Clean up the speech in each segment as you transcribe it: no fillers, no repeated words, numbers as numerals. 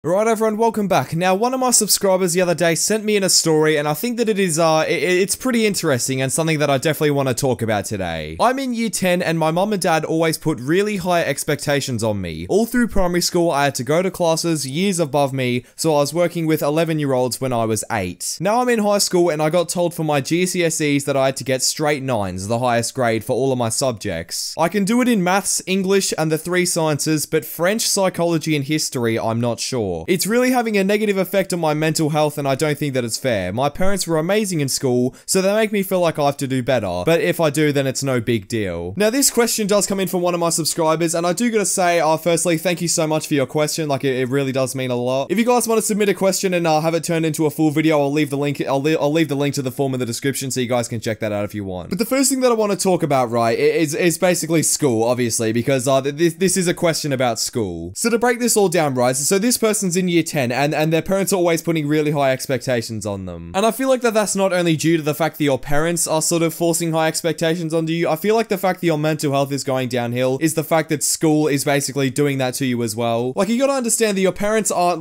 Alright everyone, welcome back. Now, one of my subscribers the other day sent me in a story, and I think that it's pretty interesting and something that I definitely want to talk about today. I'm in year 10 and my mum and dad always put really high expectations on me. All through primary school, I had to go to classes years above me, so I was working with 11-year-olds when I was 8. Now I'm in high school and I got told for my GCSEs that I had to get straight 9s, the highest grade for all of my subjects. I can do it in maths, English, and the 3 sciences, but French, psychology, and history, I'm not sure. It's really having a negative effect on my mental health, and I don't think that it's fair. My parents were amazing in school, so they make me feel like I have to do better, but if I do, then it's no big deal. Now, this question does come in from one of my subscribers, and I do gotta say, firstly, thank you so much for your question. Like, it really does mean a lot. If you guys want to submit a question and have it turned into a full video, I'll leave the link. I'll leave the link to the form in the description, so you guys can check that out if you want. But the first thing that I want to talk about, right, is basically school, obviously, because this is a question about school. So to break this all down, right, so this person's in year 10 and their parents are always putting really high expectations on them. And I feel like that's not only due to the fact that your parents are sort of forcing high expectations onto you. I feel like the fact that your mental health is going downhill is the fact that school is basically doing that to you as well. Like, you gotta understand that your parents aren't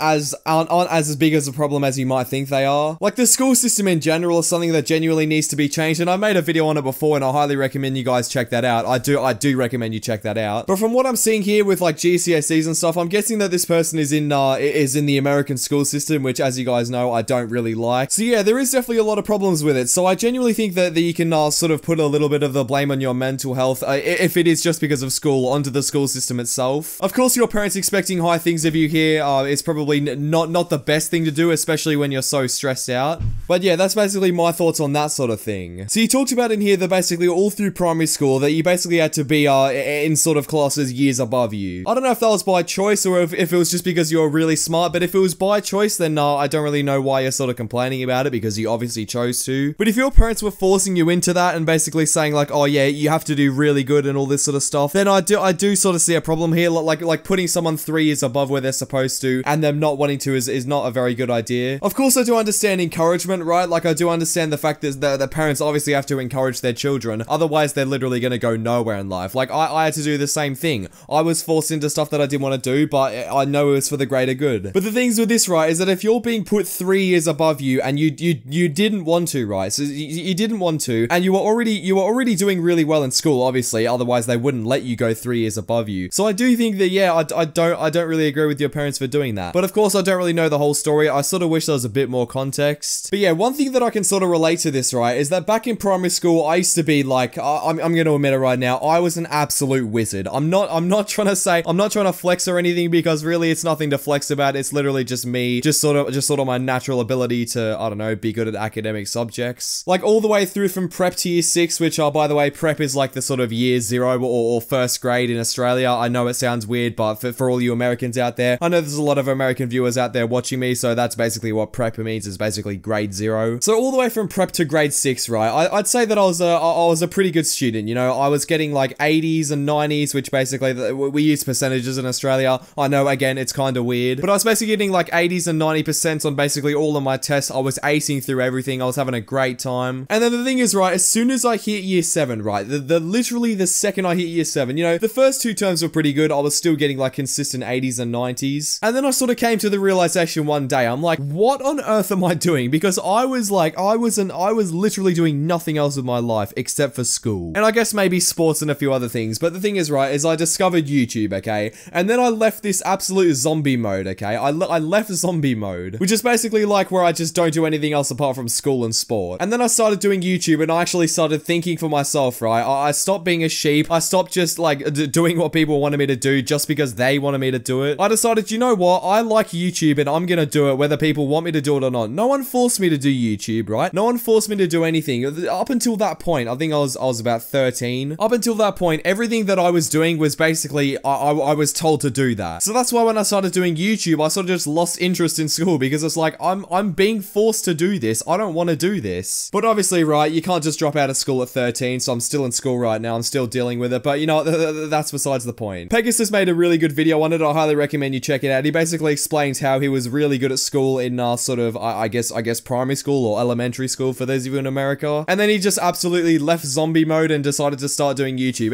as big as a problem as you might think they are. Like, the school system in general is something that genuinely needs to be changed, and I made a video on it before and I highly recommend you guys check that out. I do recommend you check that out. But from what I'm seeing here with like GCSEs and stuff, I'm guessing that this person is in the American school system, which, as you guys know, I don't really like. So yeah, there is definitely a lot of problems with it. So I genuinely think that you can sort of put a little bit of the blame on your mental health, if it is just because of school, onto the school system itself. Of course, your parents expecting high things of you here is probably not the best thing to do, especially when you're so stressed out. But yeah, that's basically my thoughts on that sort of thing. So you talked about in here that basically all through primary school that you basically had to be in sort of classes years above you. I don't know if that was by choice or if it was just because you're really smart, but if it was by choice, then I don't really know why you're sort of complaining about it, because you obviously chose to. But if your parents were forcing you into that and basically saying like, oh yeah, you have to do really good and all this sort of stuff, then I do sort of see a problem here. Like putting someone 3 years above where they're supposed to and them not wanting to is not a very good idea. Of course, I do understand encouragement, right? Like, I do understand the fact that the parents obviously have to encourage their children, otherwise they're literally going to go nowhere in life. Like, I had to do the same thing. I was forced into stuff that I didn't want to do, but I know it was for the greater good. But the things with this, right, is that if you're being put 3 years above you and you didn't want to, right, so you didn't want to, and you were already doing really well in school, obviously, otherwise they wouldn't let you go 3 years above you. So I do think that, yeah, I don't really agree with your parents for doing that. But of course, I don't really know the whole story. I sort of wish there was a bit more context. But yeah, one thing that I can sort of relate to this, right, is that back in primary school, I used to be like, I'm going to admit it right now, I was an absolute wizard. I'm not trying to flex or anything, because really it's nothing to flex about. It's literally just me, just sort of my natural ability to, I don't know, be good at academic subjects. Like, all the way through from prep to year 6, which by the way, prep is like the sort of year 0 or first grade in Australia. I know it sounds weird, but for all you Americans out there, I know there's a lot of American viewers out there watching me, so that's basically what prep means, is basically grade 0. So all the way from prep to grade 6, right, I'd say that I was a pretty good student, you know. I was getting like 80s and 90s, which basically, we use percentages in Australia. I know, again, it's kind of weird, but I was basically getting like 80s and 90% on basically all of my tests. I was acing through everything. I was having a great time. And then the thing is, right, as soon as I hit year 7, right, literally the second I hit year 7, you know, the first 2 terms were pretty good. I was still getting like consistent 80s and 90s. And then I sort of came to the realization one day, I'm like, what on earth am I doing? Because I was literally doing nothing else with my life except for school. And I guess maybe sports and a few other things. But the thing is, right, is I discovered YouTube, okay? And then I left this absolute zombie mode, okay? I left zombie mode, which is basically like where I just don't do anything else apart from school and sport. And then I started doing YouTube, and I actually started thinking for myself, right? I stopped being a sheep. I stopped just like doing what people wanted me to do just because they wanted me to do it. I decided, you know what? I like YouTube and I'm gonna do it whether people want me to do it or not. No one forced me to do YouTube, right? No one forced me to do anything. Up until that point, I think I was about 13. Up until that point, everything that I was doing was basically, I was told to do that. So that's why when I started doing YouTube, I sort of just lost interest in school, because it's like, I'm being forced to do this. I don't want to do this. But obviously, right, you can't just drop out of school at 13, so I'm still in school right now. I'm still dealing with it, but you know, that's besides the point. Pegasus made a really good video on it. I highly recommend you check it out. He basically explains how he was really good at school in sort of, I guess primary school or elementary school for those of you in America. And then he just absolutely left zombie mode and decided to start doing YouTube.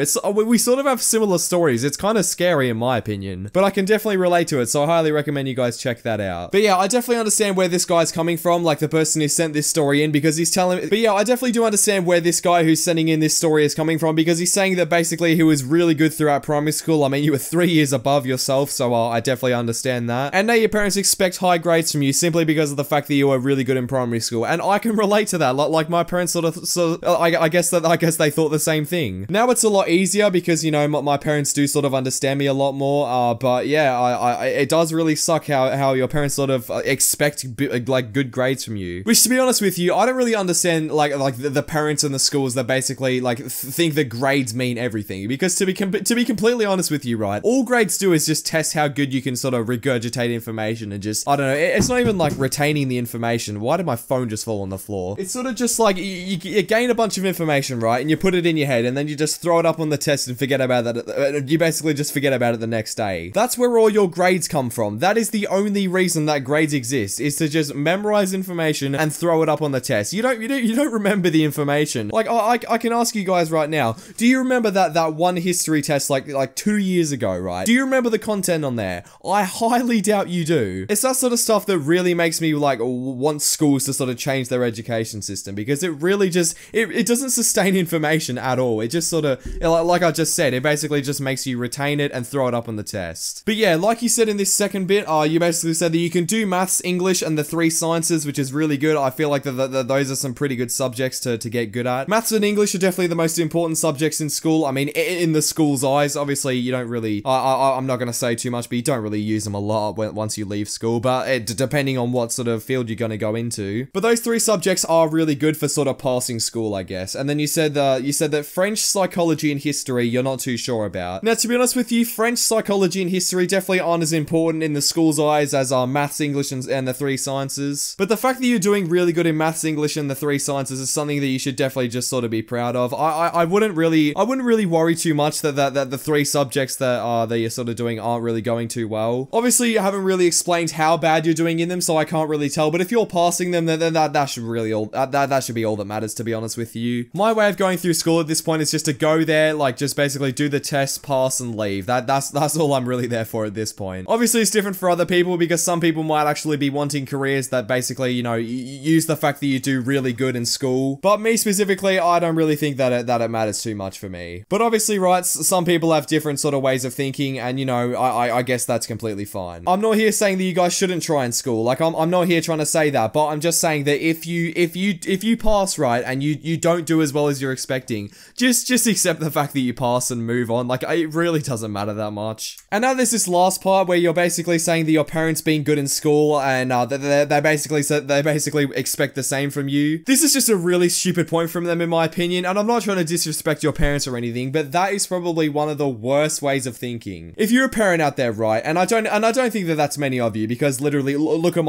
We sort of have similar stories. It's kind of scary in my opinion, but I can definitely definitely relate to it, so I highly recommend you guys check that out. But yeah, I definitely understand where this guy's coming from, like the person who sent this story in, because he's telling, but yeah, I definitely do understand where this guy who's sending in this story is coming from, because he's saying that basically he was really good throughout primary school. I mean, you were 3 years above yourself, so I definitely understand that. And now your parents expect high grades from you simply because of the fact that you were really good in primary school, and I can relate to that. Like my parents I guess they thought the same thing. Now it's a lot easier because, you know, my parents do sort of understand me a lot more, but yeah, it does really suck how your parents sort of expect like good grades from you. Which, to be honest with you, I don't really understand like the parents in the schools that basically like think that grades mean everything, because to be completely honest with you, right, all grades do is just test how good you can sort of regurgitate information and just, I don't know, it's not even like retaining the information. Why did my phone just fall on the floor? It's sort of just like you gain a bunch of information, right, and you put it in your head, and then you just throw it up on the test and forget about that. You basically just forget about it the next day. That's where all your grades come from. That is the only reason that grades exist, is to just memorize information and throw it up on the test. You don't remember the information. Like, I can ask you guys right now, do you remember that one history test like 2 years ago, right? Do you remember the content on there? I highly doubt you do. It's that sort of stuff that really makes me like want schools to sort of change their education system, because it really just, it doesn't sustain information at all. It just sort of, like I just said, it basically just makes you retain it and throw it up on the test. But yeah, like you said in this second bit, you basically said that you can do maths, English, and the 3 sciences, which is really good. I feel like those are some pretty good subjects to get good at. Maths and English are definitely the most important subjects in school. I mean, in the school's eyes, obviously you don't really, I'm not going to say too much, but you don't really use them a lot once you leave school, but depending on what sort of field you're going to go into. But those 3 subjects are really good for sort of passing school, I guess. And then you said that French, psychology, and history you're not too sure about. Now, to be honest with you, French, psychology, and history definitely aren't as important in the school's eyes as maths, English, and the 3 sciences. But the fact that you're doing really good in maths, English, and the 3 sciences is something that you should definitely just sort of be proud of. I wouldn't really worry too much that the 3 subjects that you're sort of doing aren't really going too well. Obviously, you haven't really explained how bad you're doing in them, so I can't really tell. But if you're passing them, then that should really that should be all that matters, to be honest with you. My way of going through school at this point is just to go there, like just basically do the test, pass, and leave. That's all I'm really there for at this point. Obviously, it's different for other people, because some people might actually be wanting careers that basically, you know, use the fact that you do really good in school. But me specifically, I don't really think that it matters too much for me. But obviously, right, some people have different sort of ways of thinking, and you know, I guess that's completely fine. I'm not here saying that you guys shouldn't try in school. Like, I'm not here trying to say that, but I'm just saying that if you pass, right, and you don't do as well as you're expecting, just accept the fact that you pass and move on. Like, it really doesn't matter that much. And now there's this last part where you're basically saying that your parents being good in school, and they basically expect the same from you. This is just a really stupid point from them, in my opinion, and I'm not trying to disrespect your parents or anything, but that is probably one of the worst ways of thinking. If you're a parent out there, right, and I don't think that that's many of you, because literally look at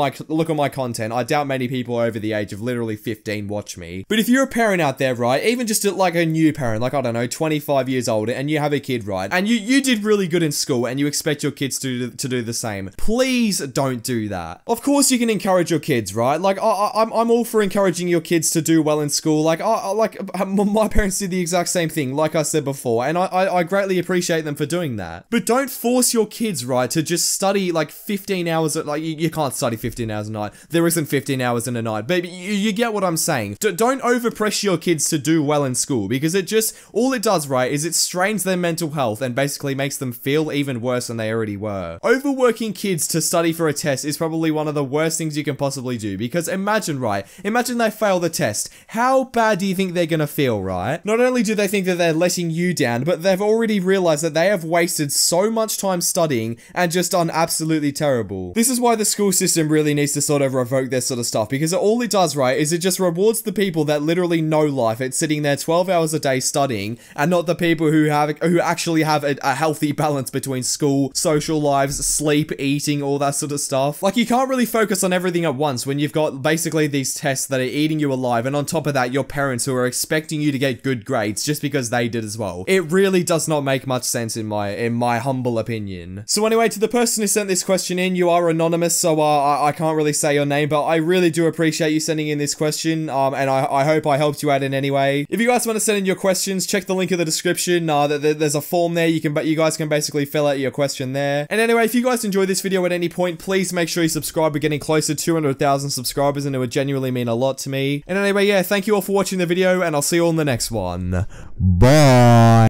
my content. I doubt many people over the age of literally 15 watch me. But if you're a parent out there, right, even just like a new parent, like, I don't know, 25 years old, and you have a kid, right, and you did really good in school, and you expect your kids to do the same, please don't do that. Of course you can encourage your kids, right? Like, I'm all for encouraging your kids to do well in school. Like, my parents did the exact same thing, like I said before, and I greatly appreciate them for doing that. But don't force your kids, right, to just study like 15 hours, like, you can't study 15 hours a night. There isn't 15 hours in a night, but you get what I'm saying. Don't overpressure your kids to do well in school, because all it does, right, is it strains their mental health and basically makes them feel even worse than they already were. Overworking kids to study for a test is probably one of the worst things you can possibly do, because imagine they fail the test. How bad do you think they're gonna feel, right? Not only do they think that they're letting you down, but they've already realized that they have wasted so much time studying and just done absolutely terrible. This is why the school system really needs to sort of revoke this sort of stuff, because all it does, right, is it just rewards the people that literally know life. It's sitting there 12 hours a day studying, and not the people who actually have a healthy balance between school, social lives, sleep, eating, all that sort of stuff. Like, you can't really focus on everything at once when you've got basically these tests that are eating you alive, and on top of that, your parents who are expecting you to get good grades just because they did as well. It really does not make much sense in my humble opinion. So anyway, to the person who sent this question in, you are anonymous, so I can't really say your name, but I really do appreciate you sending in this question, and I hope I helped you out in any way. If you guys want to send in your questions, check the link in the description. There's a form there. You guys can basically fill out your question there. there. And anyway, if you guys enjoyed this video at any point, please make sure you subscribe. We're getting closer to 200,000 subscribers, and it would genuinely mean a lot to me. And anyway, yeah, thank you all for watching the video, and I'll see you all in the next one. Bye.